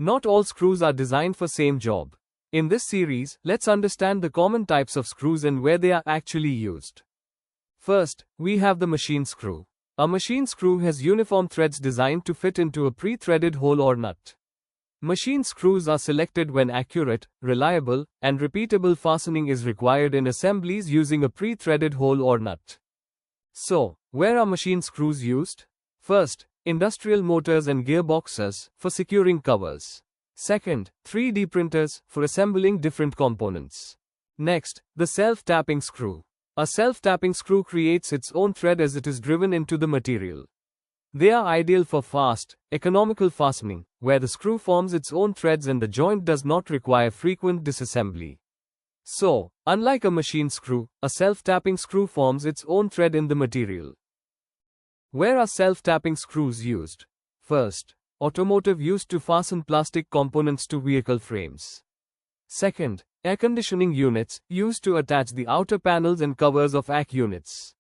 Not all screws are designed for same job. In this series, let's understand the common types of screws and where they are actually used. First, we have the machine screw. A machine screw has uniform threads designed to fit into a pre-threaded hole or nut. Machine screws are selected when accurate, reliable, and repeatable fastening is required in assemblies using a pre-threaded hole or nut. So, where are machine screws used? First, industrial motors and gearboxes for securing covers. Second, 3D printers for assembling different components. Next, the self-tapping screw. A self-tapping screw creates its own thread as it is driven into the material. They are ideal for fast, economical fastening, where the screw forms its own threads and the joint does not require frequent disassembly. So, unlike a machine screw, a self-tapping screw forms its own thread in the material. Where are self-tapping screws used? First, automotive used to fasten plastic components to vehicle frames. Second, air conditioning units used to attach the outer panels and covers of AC units.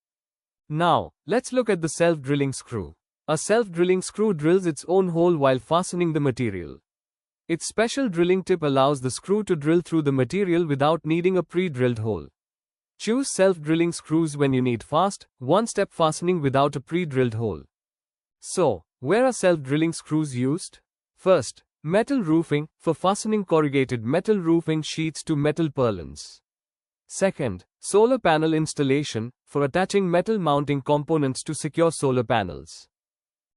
Now, let's look at the self-drilling screw. A self-drilling screw drills its own hole while fastening the material. Its special drilling tip allows the screw to drill through the material without needing a pre-drilled hole. Choose self-drilling screws when you need fast, one-step fastening without a pre-drilled hole. So, where are self-drilling screws used? First, metal roofing, for fastening corrugated metal roofing sheets to metal purlins. Second, solar panel installation, for attaching metal mounting components to secure solar panels.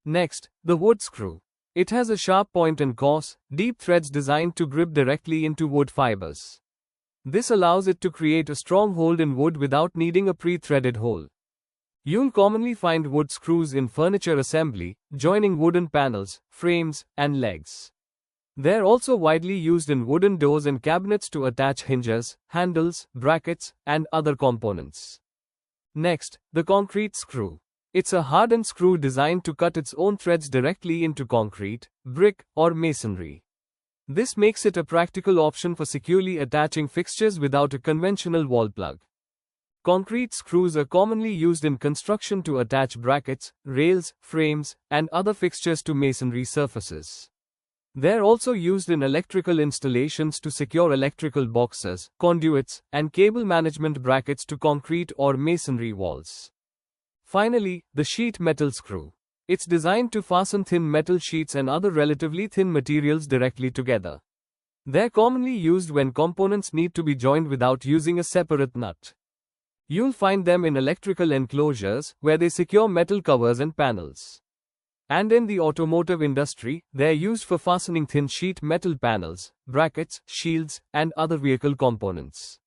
Next, the wood screw. It has a sharp point and coarse, deep threads designed to grip directly into wood fibers. This allows it to create a strong hold in wood without needing a pre-threaded hole. You'll commonly find wood screws in furniture assembly, joining wooden panels, frames, and legs. They're also widely used in wooden doors and cabinets to attach hinges, handles, brackets, and other components. Next, the concrete screw. It's a hardened screw designed to cut its own threads directly into concrete, brick, or masonry. This makes it a practical option for securely attaching fixtures without a conventional wall plug. Concrete screws are commonly used in construction to attach brackets, rails, frames, and other fixtures to masonry surfaces. They're also used in electrical installations to secure electrical boxes, conduits, and cable management brackets to concrete or masonry walls. Finally, the sheet metal screw. It's designed to fasten thin metal sheets and other relatively thin materials directly together. They're commonly used when components need to be joined without using a separate nut. You'll find them in electrical enclosures, where they secure metal covers and panels. And in the automotive industry, they're used for fastening thin sheet metal panels, brackets, shields, and other vehicle components.